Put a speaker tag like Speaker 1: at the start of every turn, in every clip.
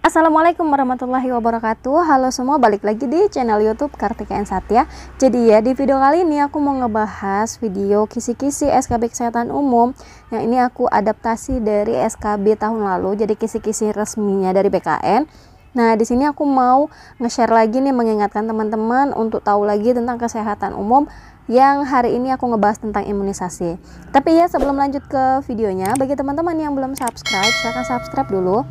Speaker 1: Assalamualaikum warahmatullahi wabarakatuh. Halo semua, balik lagi di channel YouTube Kartika N Satya. Jadi ya, di video kali ini aku mau ngebahas video kisi-kisi SKB Kesehatan Umum yang ini aku adaptasi dari SKB tahun lalu. Jadi kisi-kisi resminya dari BKN. Nah, di sini aku mau nge-share lagi nih, mengingatkan teman-teman untuk tahu lagi tentang kesehatan umum yang hari ini aku ngebahas tentang imunisasi. Tapi ya, sebelum lanjut ke videonya, bagi teman-teman yang belum subscribe, silahkan subscribe dulu.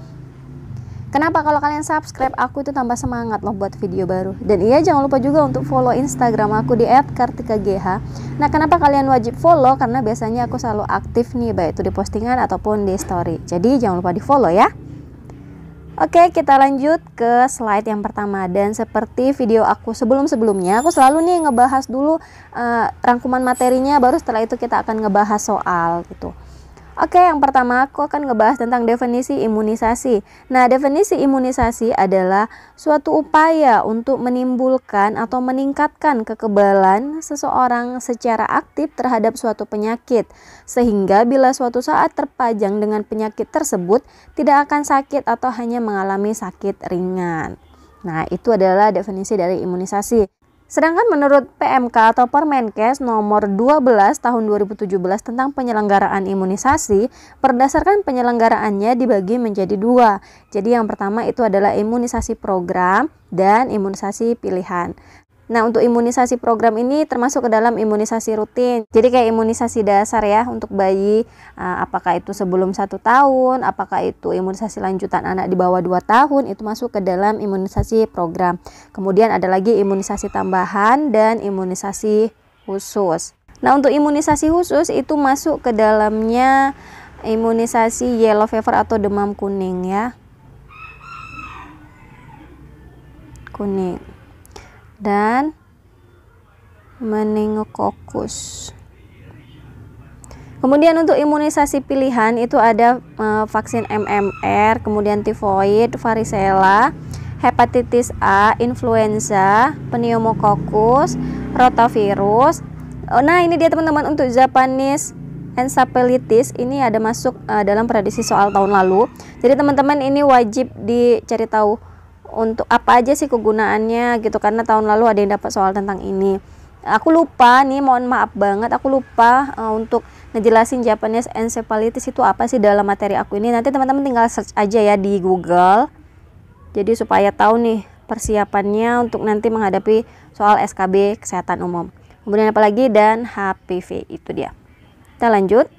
Speaker 1: Kenapa? Kalau kalian subscribe, aku itu tambah semangat loh buat video baru. Dan iya, jangan lupa juga untuk follow Instagram aku di @kartikagh. Nah, kenapa kalian wajib follow? Karena biasanya aku selalu aktif nih, baik itu di postingan ataupun di story. Jadi jangan lupa di follow ya. Oke, kita lanjut ke slide yang pertama. Dan seperti video aku sebelum-sebelumnya, aku selalu nih ngebahas dulu rangkuman materinya, baru setelah itu kita akan ngebahas soal gitu. Oke, yang pertama aku akan ngebahas tentang definisi imunisasi. Nah, definisi imunisasi adalah suatu upaya untuk menimbulkan atau meningkatkan kekebalan seseorang secara aktif terhadap suatu penyakit, sehingga bila suatu saat terpajang dengan penyakit tersebut, tidak akan sakit atau hanya mengalami sakit ringan. Nah, itu adalah definisi dari imunisasi. Sedangkan menurut PMK atau Permenkes nomor 12 tahun 2017 tentang penyelenggaraan imunisasi, berdasarkan penyelenggaraannya dibagi menjadi dua. Jadi yang pertama itu adalah imunisasi program dan imunisasi pilihan. Nah, untuk imunisasi program ini termasuk ke dalam imunisasi rutin. Jadi kayak imunisasi dasar ya untuk bayi, apakah itu sebelum 1 tahun, apakah itu imunisasi lanjutan anak di bawah 2 tahun, itu masuk ke dalam imunisasi program. Kemudian ada lagi imunisasi tambahan dan imunisasi khusus. Nah, untuk imunisasi khusus itu masuk ke dalamnya imunisasi yellow fever atau demam kuning ya. Kuning. Dan meningokokus. Kemudian untuk imunisasi pilihan itu ada vaksin MMR, kemudian tifoid, varicella, hepatitis A, influenza, pneumokokus, rotavirus. Nah, ini dia teman-teman untuk Japanese encephalitis, ini ada masuk dalam prediksi soal tahun lalu. Jadi teman-teman ini wajib dicari tahu untuk apa aja sih kegunaannya gitu, karena tahun lalu ada yang dapat soal tentang ini. Aku lupa nih, mohon maaf banget, aku lupa untuk ngejelasin Japanese encephalitis itu apa sih dalam materi aku ini. Nanti teman-teman tinggal search aja ya di Google, jadi supaya tahu nih persiapannya untuk nanti menghadapi soal SKB Kesehatan Umum. Kemudian apalagi, dan HPV, itu dia. Kita lanjut.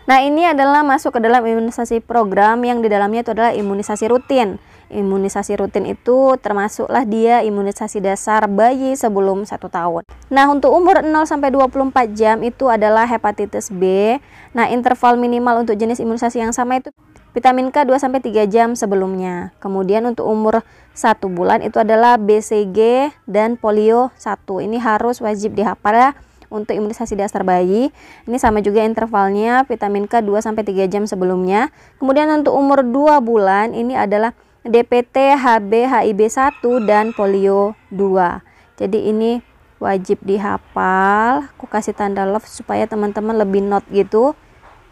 Speaker 1: Nah, ini adalah masuk ke dalam imunisasi program yang di dalamnya itu adalah imunisasi rutin. Imunisasi rutin itu termasuklah dia imunisasi dasar bayi sebelum 1 tahun. Nah, untuk umur 0-24 jam itu adalah hepatitis B. Nah, interval minimal untuk jenis imunisasi yang sama itu vitamin K 2-3 jam sebelumnya. Kemudian untuk umur 1 bulan itu adalah BCG dan polio 1. Ini harus wajib dihafal ya. Untuk imunisasi dasar bayi, ini sama juga intervalnya vitamin K 2-3 jam sebelumnya. Kemudian untuk umur 2 bulan ini adalah DPT, HB, HIB 1 dan polio 2. Jadi ini wajib dihafal. Aku kasih tanda love supaya teman-teman lebih note gitu,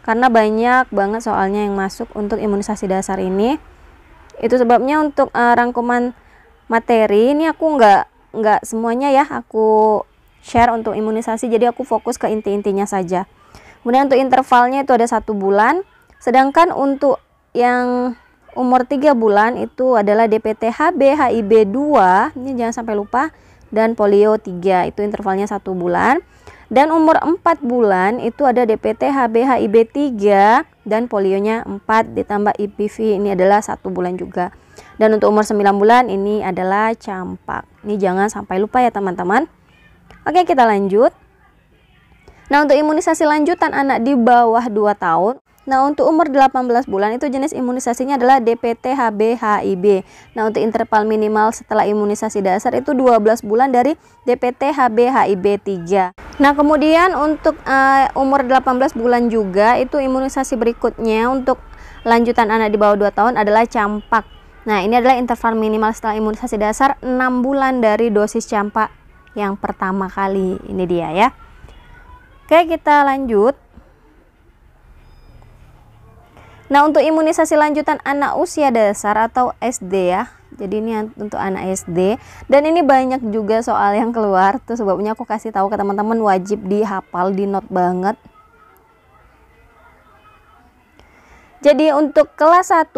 Speaker 1: karena banyak banget soalnya yang masuk untuk imunisasi dasar ini. Itu sebabnya untuk rangkuman materi ini aku nggak semuanya ya aku share untuk imunisasi, jadi aku fokus ke inti-intinya saja. Kemudian untuk intervalnya itu ada 1 bulan. Sedangkan untuk yang umur 3 bulan itu adalah DPT HB HIB 2, ini jangan sampai lupa, dan polio 3, itu intervalnya 1 bulan. Dan umur 4 bulan itu ada DPT HB HIB 3 dan polionya 4 ditambah IPV, ini adalah 1 bulan juga. Dan untuk umur 9 bulan ini adalah campak. Ini jangan sampai lupa ya teman-teman. Oke, kita lanjut. Nah, untuk imunisasi lanjutan anak di bawah 2 tahun. Nah, untuk umur 18 bulan itu jenis imunisasinya adalah DPT HB HIB. Nah, untuk interval minimal setelah imunisasi dasar itu 12 bulan dari DPT HB HIB 3. Nah, kemudian untuk umur 18 bulan juga itu imunisasi berikutnya untuk lanjutan anak di bawah 2 tahun adalah campak. Nah, ini adalah interval minimal setelah imunisasi dasar 6 bulan dari dosis campak yang pertama kali. Ini dia ya. Oke, kita lanjut. Nah, untuk imunisasi lanjutan anak usia dasar atau SD ya. Jadi ini untuk anak SD, dan ini banyak juga soal yang keluar, tuh sebabnya aku kasih tahu ke teman-teman, wajib dihafal, di note banget. Jadi untuk kelas 1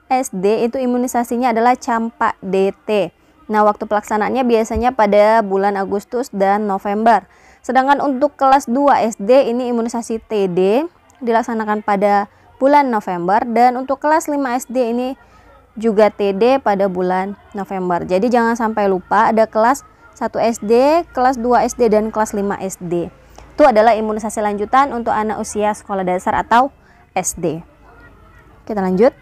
Speaker 1: SD itu imunisasinya adalah campak DT. Nah, waktu pelaksanaannya biasanya pada bulan Agustus dan November. Sedangkan untuk kelas 2 SD ini imunisasi TD dilaksanakan pada bulan November, dan untuk kelas 5 SD ini juga TD pada bulan November. Jadi jangan sampai lupa ada kelas 1 SD, kelas 2 SD, dan kelas 5 SD. Itu adalah imunisasi lanjutan untuk anak usia sekolah dasar atau SD. Kita lanjut.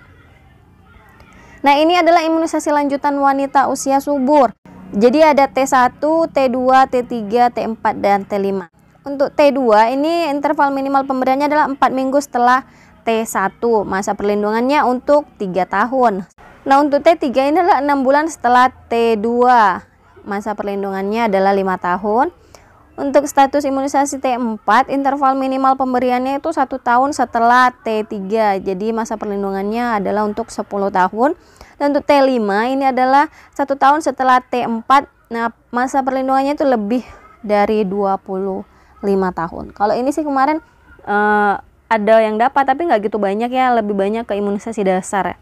Speaker 1: Nah, ini adalah imunisasi lanjutan wanita usia subur. Jadi ada T1, T2, T3, T4, dan T5. Untuk T2 ini interval minimal pemberiannya adalah 4 minggu setelah T1. Masa perlindungannya untuk 3 tahun. Nah, untuk T3 ini adalah 6 bulan setelah T2. Masa perlindungannya adalah 5 tahun. Untuk status imunisasi T4, interval minimal pemberiannya itu 1 tahun setelah T3. Jadi masa perlindungannya adalah untuk 10 tahun. Dan untuk T5 ini adalah 1 tahun setelah T4. Nah, masa perlindungannya itu lebih dari 25 tahun. Kalau ini sih kemarin ada yang dapat, tapi nggak gitu banyak ya, lebih banyak ke imunisasi dasar ya.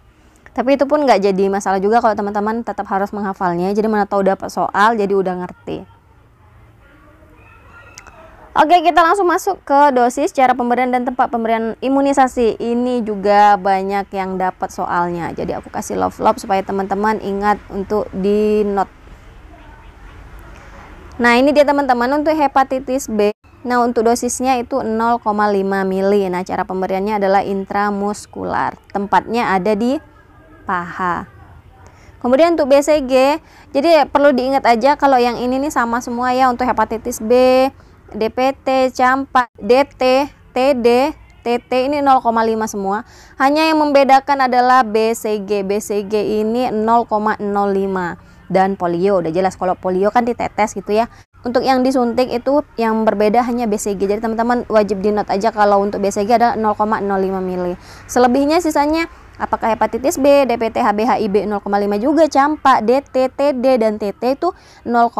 Speaker 1: Tapi itu pun nggak jadi masalah juga kalau teman-teman tetap harus menghafalnya. Jadi mana tahu dapat soal, jadi udah ngerti. Oke, kita langsung masuk ke dosis, cara pemberian, dan tempat pemberian imunisasi. Ini juga banyak yang dapat soalnya. Jadi aku kasih love supaya teman-teman ingat untuk di note. Nah, ini dia teman-teman untuk hepatitis B. Nah, untuk dosisnya itu 0,5 mili. Nah, cara pemberiannya adalah intramuskular. Tempatnya ada di paha. Kemudian untuk BCG, jadi perlu diingat aja kalau yang ini nih sama semua ya, untuk hepatitis B, DPT, campak, DT, TD, TT ini 0,5 semua. Hanya yang membedakan adalah BCG. BCG ini 0,05. Dan polio, udah jelas kalau polio kan ditetes gitu ya. Untuk yang disuntik itu yang berbeda hanya BCG. Jadi teman-teman wajib di note aja kalau untuk BCG ada 0,05 mili. Selebihnya sisanya apakah hepatitis B, DPT, HB, HIB 0,5 juga, campak, DT, TD, dan TT itu 0,5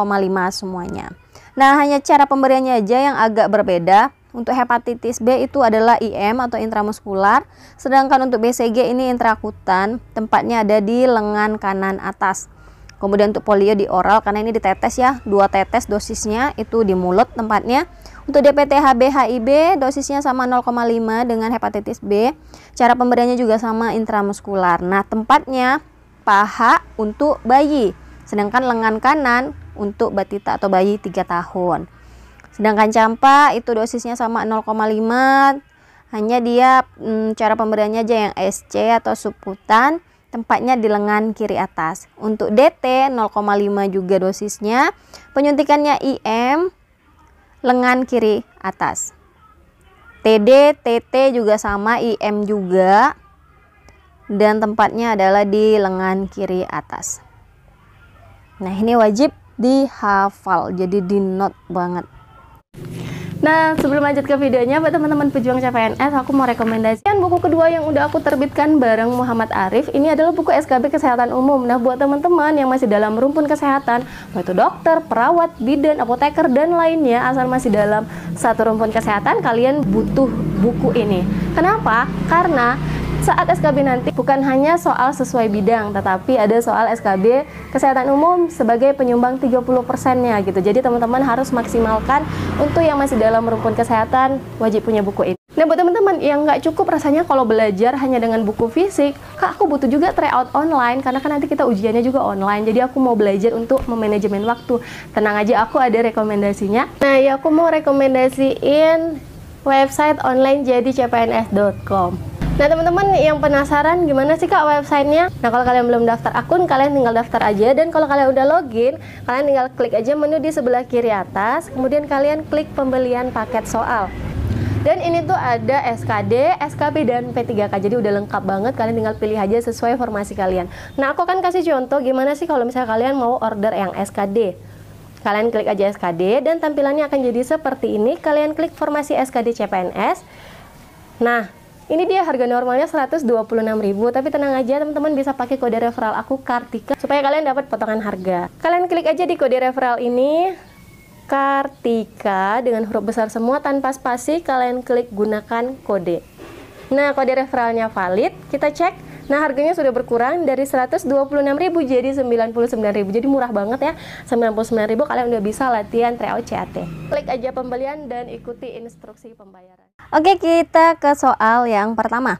Speaker 1: semuanya. Nah, hanya cara pemberiannya aja yang agak berbeda. Untuk hepatitis B itu adalah IM atau intramuskular, sedangkan untuk BCG ini intrakutan, tempatnya ada di lengan kanan atas. Kemudian untuk polio di oral, karena ini ditetes ya, 2 tetes dosisnya itu di mulut tempatnya. Untuk DPT, HB, HIB dosisnya sama 0,5 dengan hepatitis B. Cara pemberiannya juga sama intramuskular. Nah, tempatnya paha untuk bayi, sedangkan lengan kanan untuk batita atau bayi 3 tahun. Sedangkan campak itu dosisnya sama 0,5. Hanya dia cara pemberiannya aja yang SC atau subkutan, tempatnya di lengan kiri atas. Untuk DT 0,5 juga dosisnya, penyuntikannya IM, lengan kiri atas. TD, TT juga sama, IM juga, dan tempatnya adalah di lengan kiri atas. Nah, ini wajib dihafal, jadi di note banget. Nah, sebelum lanjut ke videonya, buat teman-teman pejuang CPNS, aku mau rekomendasikan buku kedua yang udah aku terbitkan bareng Muhammad Arif. Ini adalah buku SKB Kesehatan Umum. Nah, buat teman-teman yang masih dalam rumpun kesehatan, mau itu dokter, perawat, bidan, apoteker, dan lainnya, asal masih dalam satu rumpun kesehatan, kalian butuh buku ini. Kenapa? Karena saat SKB nanti bukan hanya soal sesuai bidang, tetapi ada soal SKB Kesehatan Umum sebagai penyumbang 30%-nya gitu. Jadi teman-teman harus maksimalkan. Untuk yang masih dalam rumpun kesehatan, wajib punya buku ini. Nah, buat teman-teman yang nggak cukup rasanya kalau belajar hanya dengan buku fisik, Kak, aku butuh juga tryout online, karena kan nanti kita ujiannya juga online. Jadi aku mau belajar untuk memanajemen waktu. Tenang aja, aku ada rekomendasinya. Nah, ya aku mau rekomendasiin website online jadi cpns.com. Nah, teman-teman yang penasaran gimana sih Kak websitenya? Nah, kalau kalian belum daftar akun, kalian tinggal daftar aja. Dan kalau kalian udah login, kalian tinggal klik aja menu di sebelah kiri atas. Kemudian kalian klik pembelian paket soal. Dan ini tuh ada SKD, SKB, dan P3K. Jadi udah lengkap banget, kalian tinggal pilih aja sesuai formasi kalian. Nah, aku akan kasih contoh gimana sih kalau misalnya kalian mau order yang SKD. Kalian klik aja SKD dan tampilannya akan jadi seperti ini. Kalian klik formasi SKD CPNS. Nah,
Speaker 2: Ini dia harga normalnya 126.000, tapi tenang aja teman-teman, bisa pakai kode referral aku Kartika supaya kalian dapat potongan harga. Kalian klik aja di kode referral ini Kartika dengan huruf besar semua tanpa spasi, kalian klik gunakan kode. Nah, kode referralnya valid, kita cek. Nah, harganya sudah berkurang dari 126.000 jadi 99.000. Jadi murah banget ya. 99.000 kalian udah bisa latihan tryout CAT. Klik aja pembelian dan ikuti instruksi pembayaran.
Speaker 1: Oke, kita ke soal yang pertama.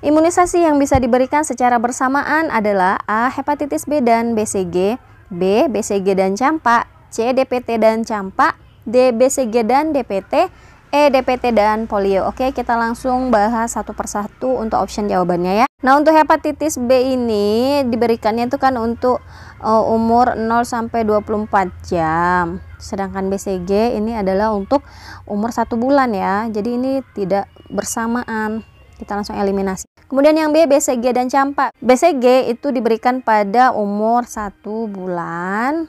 Speaker 1: Imunisasi yang bisa diberikan secara bersamaan adalah A. Hepatitis B dan BCG, B. BCG dan campak, C. DPT dan campak, D. BCG dan DPT, E. DPT dan polio. Oke, kita langsung bahas satu persatu untuk option jawabannya ya. Nah, untuk hepatitis B ini diberikannya itu kan untuk umur 0 sampai 24 jam. Sedangkan BCG ini adalah untuk umur 1 bulan ya. Jadi ini tidak bersamaan. Kita langsung eliminasi. Kemudian yang B, BCG dan campak. BCG itu diberikan pada umur 1 bulan.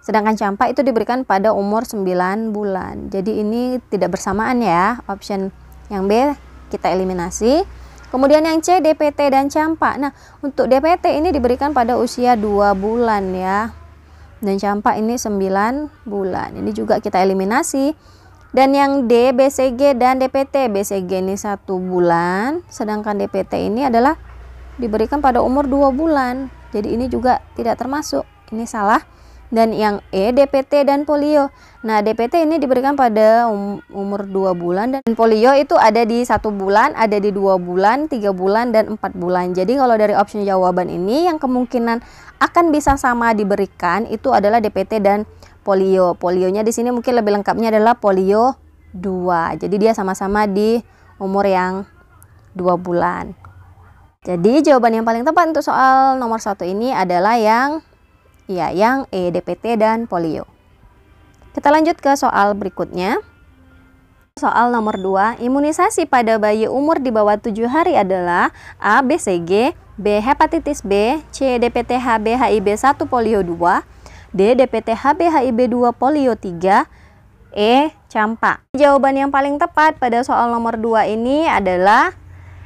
Speaker 1: Sedangkan campak itu diberikan pada umur 9 bulan. Jadi ini tidak bersamaan ya. Option yang B kita eliminasi. Kemudian yang C, DPT dan campak. Nah, untuk DPT ini diberikan pada usia 2 bulan ya. Dan campak ini 9 bulan. Ini juga kita eliminasi. Dan yang D, BCG dan DPT. BCG ini 1 bulan. Sedangkan DPT ini adalah diberikan pada umur 2 bulan. Jadi ini juga tidak termasuk. Ini salah. Dan yang E, DPT dan polio. Nah, DPT ini diberikan pada umur 2 bulan, dan polio itu ada di 1 bulan, ada di 2 bulan, 3 bulan, dan 4 bulan. Jadi kalau dari opsi jawaban ini yang kemungkinan akan bisa sama diberikan itu adalah DPT dan polio. Polionya di sini mungkin lebih lengkapnya adalah polio 2. Jadi dia sama-sama di umur yang 2 bulan. Jadi jawaban yang paling tepat untuk soal nomor 1 ini adalah yang E, DPT dan polio. Kita lanjut ke soal berikutnya. Soal nomor 2, imunisasi pada bayi umur di bawah 7 hari adalah A. BCG, B. Hepatitis B, C. DPT HB HIB 1 polio 2, D. DPT HB HIB 2 polio 3, E. Campak. Jawaban yang paling tepat pada soal nomor 2 ini adalah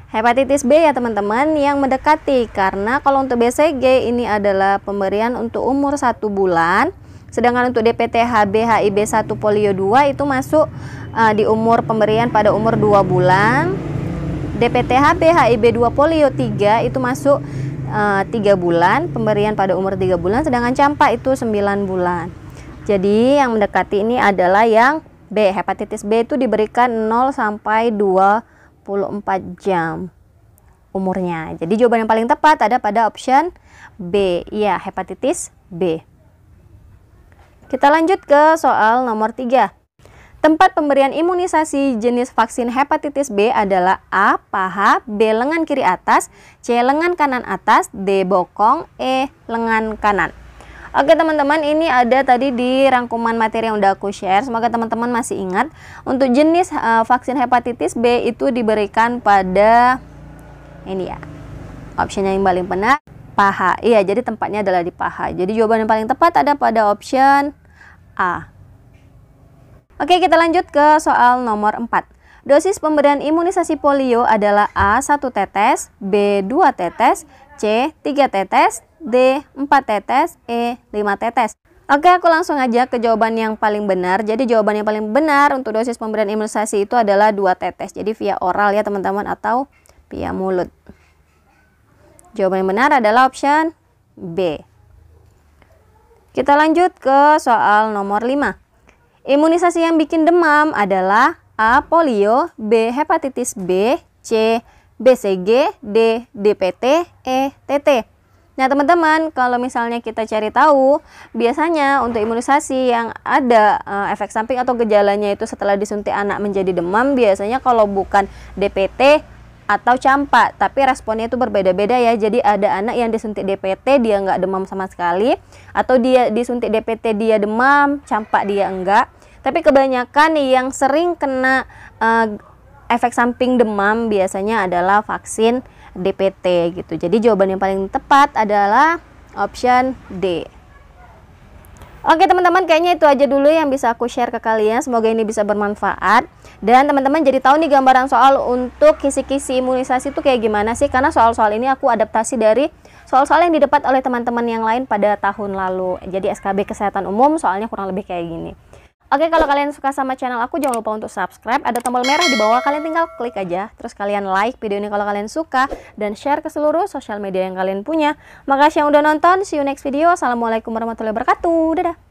Speaker 1: hepatitis B ya teman-teman, yang mendekati, karena kalau untuk BCG ini adalah pemberian untuk umur 1 bulan, sedangkan untuk DPT HB HIB 1 polio 2 itu masuk di umur pemberian pada umur 2 bulan. DPT HB HIB 2 polio 3 itu masuk 3 bulan, pemberian pada umur 3 bulan, sedangkan campak itu 9 bulan. Jadi yang mendekati ini adalah yang B, hepatitis B itu diberikan 0 sampai 24 jam umurnya. Jadi jawaban yang paling tepat ada pada option B, ya hepatitis B. Kita lanjut ke soal nomor 3. Tempat pemberian imunisasi jenis vaksin hepatitis B adalah A. Paha, B. Lengan kiri atas, C. Lengan kanan atas, D. Bokong, E. Lengan kanan. Oke teman-teman, ini ada tadi di rangkuman materi yang udah aku share. Semoga teman-teman masih ingat. Untuk jenis vaksin hepatitis B itu diberikan pada ini ya, opsinya yang paling benar paha. Iya, jadi tempatnya adalah di paha. Jadi jawaban yang paling tepat ada pada option A. Oke, kita lanjut ke soal nomor 4. Dosis pemberian imunisasi polio adalah A. 1 tetes, B. 2 tetes, C. 3 tetes, D. 4 tetes, E. 5 tetes. Oke, aku langsung aja ke jawaban yang paling benar. Jadi jawaban yang paling benar untuk dosis pemberian imunisasi itu adalah 2 tetes. Jadi via oral ya teman-teman, atau via mulut. Jawaban yang benar adalah option B. Kita lanjut ke soal nomor 5. Imunisasi yang bikin demam adalah A. Polio, B. Hepatitis B, C. BCG, D. DPT, E. TT. Nah teman-teman, kalau misalnya kita cari tahu, biasanya untuk imunisasi yang ada efek samping atau gejalanya itu setelah disuntik anak menjadi demam, biasanya kalau bukan DPT atau campak, tapi responnya itu berbeda-beda ya. Jadi ada anak yang disuntik DPT dia nggak demam sama sekali, atau dia disuntik DPT dia demam, campak dia enggak. Tapi kebanyakan yang sering kena efek samping demam biasanya adalah vaksin DPT gitu. Jadi jawaban yang paling tepat adalah option D. Oke teman-teman, kayaknya itu aja dulu yang bisa aku share ke kalian. Semoga ini bisa bermanfaat. Dan teman-teman jadi tahu nih gambaran soal untuk kisi-kisi imunisasi itu kayak gimana sih. Karena soal-soal ini aku adaptasi dari soal-soal yang didapat oleh teman-teman yang lain pada tahun lalu. Jadi SKB Kesehatan Umum soalnya kurang lebih kayak gini. Oke, kalau kalian suka sama channel aku jangan lupa untuk subscribe. Ada tombol merah di bawah, kalian tinggal klik aja. Terus kalian like video ini kalau kalian suka. Dan share ke seluruh sosial media yang kalian punya. Makasih yang udah nonton, see you next video. Assalamualaikum warahmatullahi wabarakatuh. Dadah.